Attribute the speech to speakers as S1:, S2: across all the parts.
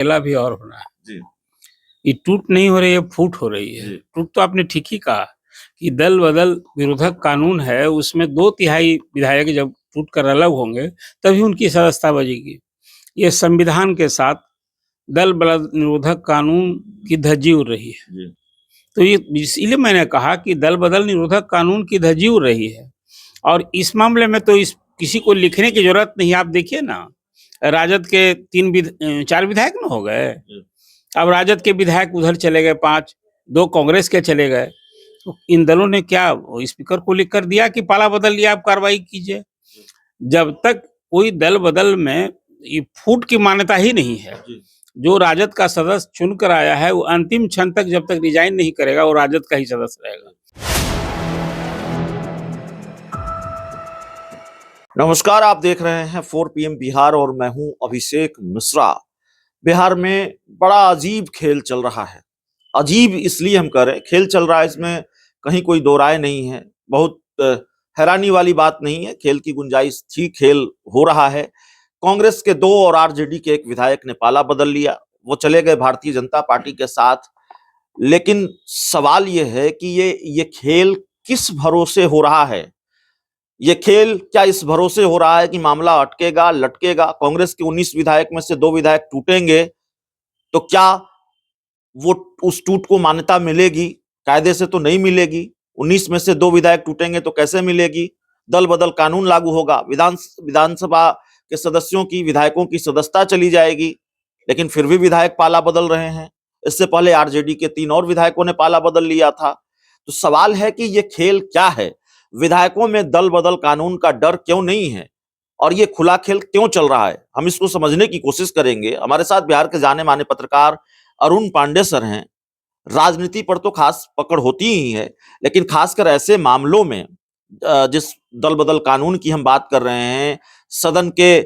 S1: खेला भी और हो रहा है।
S2: जी।
S1: ये टूट नहीं हो रही है, फूट हो रही है।
S2: जी।
S1: टूट तो आपने ठीक ही कहा कि दल बदल विरोधक कानून है, उसमें 2/3 विधायक जब टूट कर अलग होंगे तभी उनकी सदस्यता बजेगी। ये संविधान के साथ दल बदल निरोधक कानून की धज्जी उड़ रही है।
S2: जी।
S1: तो ये इसीलिए मैंने कहा कि दल बदल निरोधक कानून की धज्जी उड़ रही है। और इस मामले में तो इस किसी को लिखने की जरूरत नहीं। आप देखिए ना, राजद के 4 विधायक ना हो गए। अब राजद के विधायक उधर चले गए 5, 2 कांग्रेस के चले गए। तो इन दलों ने क्या स्पीकर को लिख कर दिया कि पाला बदल लिया, आप कार्रवाई कीजिए। जब तक कोई दल बदल में ये फूट की मान्यता ही नहीं है, जो राजद का सदस्य चुनकर आया है वो अंतिम क्षण तक जब तक रिजाइन नहीं करेगा वो राजद का ही सदस्य रहेगा।
S2: नमस्कार, आप देख रहे हैं 4 PM बिहार और मैं हूं अभिषेक मिश्रा। बिहार में बड़ा अजीब खेल चल रहा है। अजीब इसलिए हम कह रहे हैं, खेल चल रहा है, इसमें कहीं कोई दो राय नहीं है। बहुत हैरानी वाली बात नहीं है, खेल की गुंजाइश थी, खेल हो रहा है। कांग्रेस के 2 और आरजेडी के 1 विधायक ने पाला बदल लिया, वो चले गए भारतीय जनता पार्टी के साथ। लेकिन सवाल ये है कि ये खेल किस भरोसे हो रहा है? ये खेल क्या इस भरोसे हो रहा है कि मामला अटकेगा, लटकेगा? कांग्रेस के 19 विधायक में से 2 विधायक टूटेंगे तो क्या वो उस टूट को मान्यता मिलेगी? कायदे से तो नहीं मिलेगी। 19 में से 2 विधायक टूटेंगे तो कैसे मिलेगी? दल बदल कानून लागू होगा, विधानसभा के सदस्यों की, विधायकों की सदस्यता चली जाएगी। लेकिन फिर भी विधायक पाला बदल रहे हैं। इससे पहले आरजेडी के 3 और विधायकों ने पाला बदल लिया था। तो सवाल है कि ये खेल क्या है? विधायकों में दल बदल कानून का डर क्यों नहीं है और ये खुला खेल क्यों चल रहा है? हम इसको समझने की कोशिश करेंगे। हमारे साथ बिहार के जाने माने पत्रकार अरुण पांडे सर हैं। राजनीति पर तो खास पकड़ होती ही है, लेकिन खासकर ऐसे मामलों में जिस दल बदल कानून की हम बात कर रहे हैं, सदन के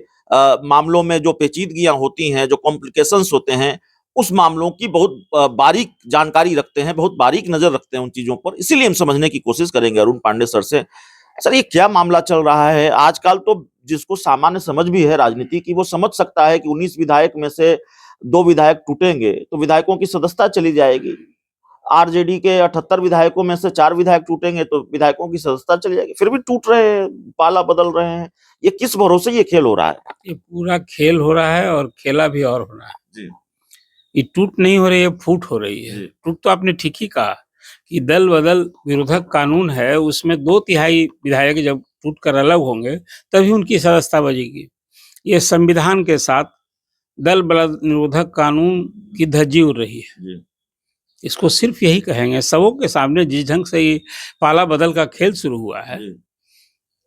S2: मामलों में जो पेचीदगियां होती हैं, जो कॉम्प्लिकेशंस होते हैं, उस मामलों की बहुत बारीक जानकारी रखते हैं, बहुत बारीक नजर रखते हैं उन चीजों पर। इसीलिए हम समझने की कोशिश करेंगे अरुण पांडे सर से। सर, ये क्या मामला चल रहा है आजकल? तो जिसको सामान्य समझ भी है राजनीति की, वो समझ सकता है कि 19 विधायक में से 2 विधायक टूटेंगे तो विधायकों की सदस्यता चली जाएगी। आरजेडी के 78 विधायकों में से 4 विधायक टूटेंगे तो विधायकों की सदस्यता चली जाएगी। फिर भी टूट रहे हैं, पाला बदल रहे हैं। ये किस भरोसे ये खेल हो रहा है?
S1: ये पूरा खेल हो रहा है और खेला भी और हो रहा है।
S2: जी।
S1: ये टूट नहीं हो रही है, फूट हो रही है।
S2: जी।
S1: टूट तो आपने ठीक ही कहा कि दल बदल विरोधक कानून है, उसमें 2/3 विधायक जब टूट कर अलग होंगे तभी उनकी सदस्यता बजेगी। ये संविधान के साथ दल बदल निरोधक कानून की धज्जी उड़ रही है।
S2: जी।
S1: इसको सिर्फ यही कहेंगे। सबों के सामने जिस ढंग से ये पाला बदल का खेल शुरू हुआ है,
S2: जी।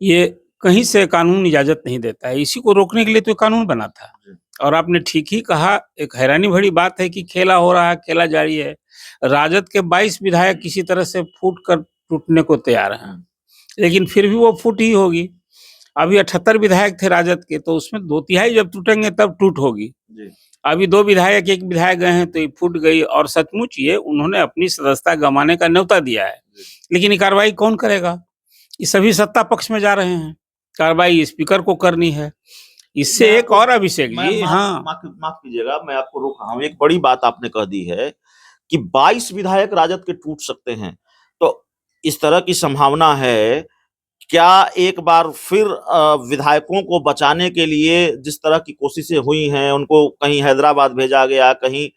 S1: ये कहीं से कानून इजाजत नहीं देता है। इसी को रोकने के लिए तो कानून बना था। और आपने ठीक ही कहा, एक हैरानी भरी बात है कि खेला हो रहा है, खेला जारी है। राजद के 22 विधायक किसी तरह से फूट कर टूटने को तैयार हैं, लेकिन फिर भी वो फूट ही होगी। अभी 78 विधायक थे राजद के, तो उसमें 2/3 जब टूटेंगे तब टूट होगी। अभी 2 विधायक, 1 विधायक गए हैं तो ये फूट गई। और सचमुच ये उन्होंने अपनी सदस्यता गंवाने का न्योता दिया है, लेकिन ये कार्रवाई कौन करेगा? ये सभी सत्ता पक्ष में जा रहे हैं, कार्रवाई स्पीकर को करनी है। इससे एक और अभिषेक जी, हाँ,
S2: माफ कीजिएगा, मैं आपको रोक रहा हूँ। एक बड़ी बात आपने कह दी है कि 22 विधायक राजद के टूट सकते हैं, तो इस तरह की संभावना है। क्या एक बार फिर विधायकों को बचाने के लिए जिस तरह की कोशिशें हुई हैं, उनको कहीं हैदराबाद भेजा गया, कहीं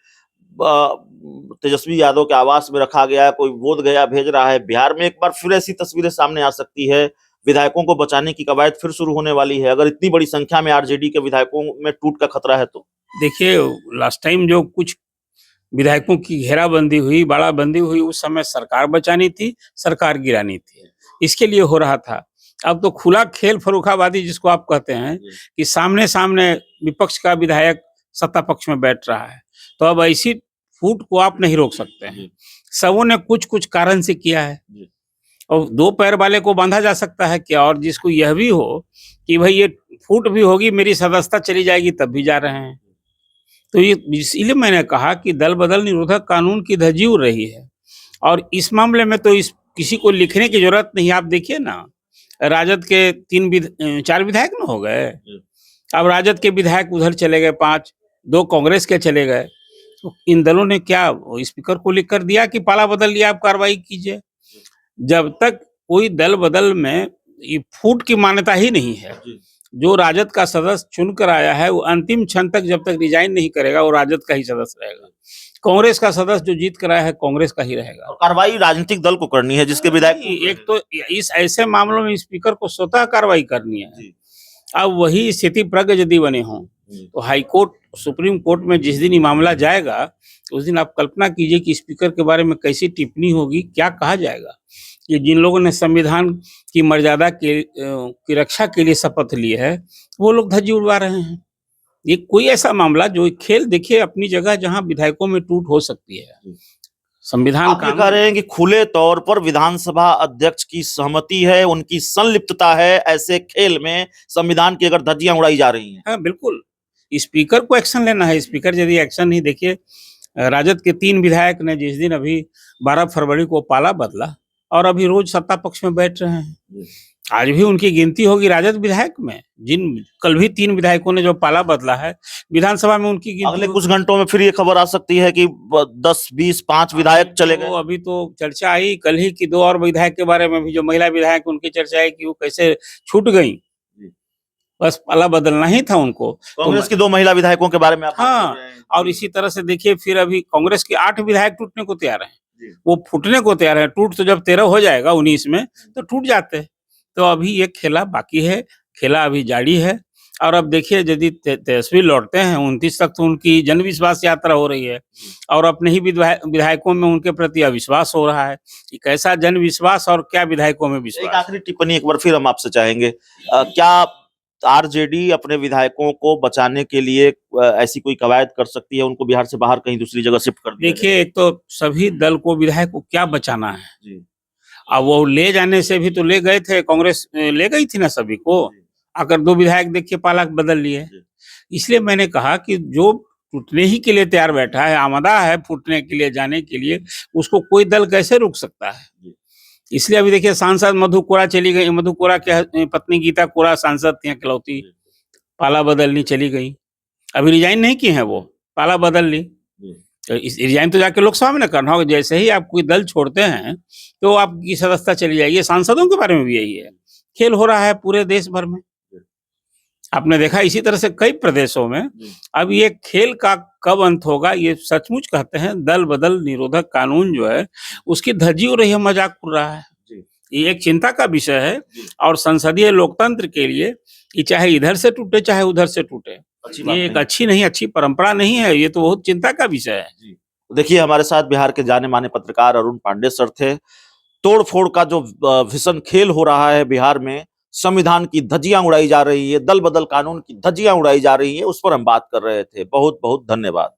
S2: तेजस्वी यादव के आवास में रखा गया, कोई बोध गया भेज रहा है, बिहार में एक बार फिर ऐसी तस्वीरें सामने आ सकती है? विधायकों को बचाने की कवायद फिर शुरू होने वाली है अगर इतनी बड़ी संख्या में आरजेडी के विधायकों में टूट का खतरा है तो?
S1: देखिए, लास्ट टाइम जो कुछ विधायकों की घेराबंदी हुई, बाड़ाबंदी हुई, उस समय सरकार बचानी थी, सरकार गिरानी थी, इसके लिए हो रहा था। अब तो खुला खेल फर्रुखाबादी जिसको आप कहते हैं कि सामने सामने विपक्ष का विधायक सत्ता पक्ष में बैठ रहा है, तो अब ऐसी फूट को आप नहीं रोक सकते हैं। सबों ने कुछ कुछ कारण से किया है, और 2 पैर वाले को बांधा जा सकता है क्या? और जिसको यह भी हो कि भाई ये फूट भी होगी, मेरी सदस्यता चली जाएगी, तब भी जा रहे हैं। तो ये इसीलिए मैंने कहा कि दल बदल निरोधक कानून की धज्जी उड़ रही है। और इस मामले में तो इस किसी को लिखने की जरूरत नहीं। आप देखिए ना, राजद के 4 विधायक ना हो गए। अब राजद के विधायक उधर चले गए 5, 2 कांग्रेस के चले गए। तो इन दलों ने क्या स्पीकर को लिख कर दिया कि पाला बदल लिया, आप कार्रवाई कीजिए। जब तक कोई दल बदल में ये फूट की मान्यता ही नहीं है, जो राजद का सदस्य चुनकर आया है वो अंतिम क्षण तक जब तक रिजाइन नहीं करेगा वो राजद का ही सदस्य रहेगा। कांग्रेस का सदस्य जो जीत कर आया है कांग्रेस का ही रहेगा।
S2: और कार्रवाई राजनीतिक दल को करनी है जिसके विधायक
S1: एक तो इस ऐसे मामलों में स्पीकर को स्वतः कार्रवाई करनी है। अब वही स्थिति प्रज्ञ यदि बने हों तो हाई कोर्ट, सुप्रीम कोर्ट में जिस दिन ये मामला जाएगा उस दिन आप कल्पना कीजिए कि स्पीकर के बारे में कैसी टिप्पणी होगी, क्या कहा जाएगा कि जिन लोगों ने संविधान की मर्यादा की रक्षा के लिए शपथ ली है वो लोग धज्जी उड़वा रहे हैं। ये कोई ऐसा मामला जो खेल देखिए अपनी जगह जहां विधायकों में टूट हो सकती है, संविधान
S2: आप ये कह रहे हैं कि खुले तौर पर विधानसभा अध्यक्ष की सहमति है, उनकी संलिप्तता है ऐसे खेल में संविधान की अगर धज्जियां उड़ाई जा रही हैं।
S1: हाँ बिल्कुल, स्पीकर को एक्शन लेना है। स्पीकर यदि एक्शन नहीं, देखिए राजद के 3 विधायक ने जिस दिन अभी 12 फरवरी को पाला बदला और अभी रोज सत्ता पक्ष में बैठ रहे हैं। आज भी उनकी गिनती होगी राजद विधायक में, जिन कल भी 3 विधायकों ने जो पाला बदला है विधानसभा में उनकी गिनती
S2: अगले कुछ घंटों में फिर ये खबर आ सकती है कि 10, 20, 5 विधायक चले गए।
S1: अभी तो चर्चा आई कल ही कि 2 और विधायक के बारे में भी, जो महिला विधायक उनकी चर्चा आई कि वो कैसे छूट गई, बस पाला बदलना ही था उनको।
S2: कांग्रेस की 2 महिला विधायकों के बारे में आप
S1: हाँ, और इसी तरह से देखिए फिर अभी कांग्रेस के 8 विधायक टूटने को तैयार हैं, वो फूटने को तैयार है। टूट तो जब 13 हो जाएगा 19 में तो टूट जाते। तो अभी ये खेला बाकी है, खेला अभी जारी है। और अब देखिए यदि तेजस्वी लौटते हैं 29 तक तो उनकी जन विश्वास यात्रा हो रही है और अपने ही विधायकों में उनके प्रति अविश्वास हो रहा है कि कैसा जन विश्वास और क्या विधायकों में
S2: एक
S1: विश्वास।
S2: आखिरी टिप्पणी एक बार फिर हम आपसे चाहेंगे, क्या आरजेडी अपने विधायकों को बचाने के लिए ऐसी कोई कवायद कर सकती है, उनको बिहार से बाहर कहीं दूसरी जगह शिफ्ट कर दिया
S1: देखिए एक तो सभी दल को विधायक को क्या बचाना है
S2: जी।
S1: अब वो ले जाने से भी तो ले गए थे, कांग्रेस ले गई थी ना सभी को, अगर 2 विधायक देखिए पाला बदल लिए। इसलिए मैंने कहा कि जो टूटने ही के लिए तैयार बैठा है, आमादा है फूटने के लिए, जाने के लिए, उसको कोई दल कैसे रोक सकता है। इसलिए अभी देखिए सांसद मधु कोड़ा चली गई, मधु कोड़ा की पत्नी गीता कोड़ा सांसद थी इकलौती, पाला बदलनी चली गई, अभी रिजाइन नहीं की है, वो पाला बदल ली। तो इस रिजाइन तो जाके लोकसभा में ना करना होगा। जैसे ही आप कोई दल छोड़ते हैं तो आपकी सदस्यता चली जाएगी। सांसदों के बारे में भी यही है, खेल हो रहा है पूरे देश भर में, आपने देखा इसी तरह से कई प्रदेशों में। अब ये खेल का कब अंत होगा, ये सचमुच कहते हैं दल बदल निरोधक कानून जो है उसकी धज्जी हो रही है, मजाक उड़ रहा है। ये एक चिंता का विषय है और संसदीय लोकतंत्र के लिए कि चाहे इधर से टूटे चाहे उधर से टूटे, ये एक अच्छी परंपरा नहीं है। ये तो बहुत चिंता का विषय है।
S2: देखिए हमारे साथ बिहार के जाने माने पत्रकार अरुण पांडे सर थे। तोड़ फोड़ का जो भीषण खेल हो रहा है बिहार में, संविधान की धज्जियां उड़ाई जा रही है, दल बदल कानून की धज्जियां उड़ाई जा रही है, उस पर हम बात कर रहे थे। बहुत बहुत धन्यवाद।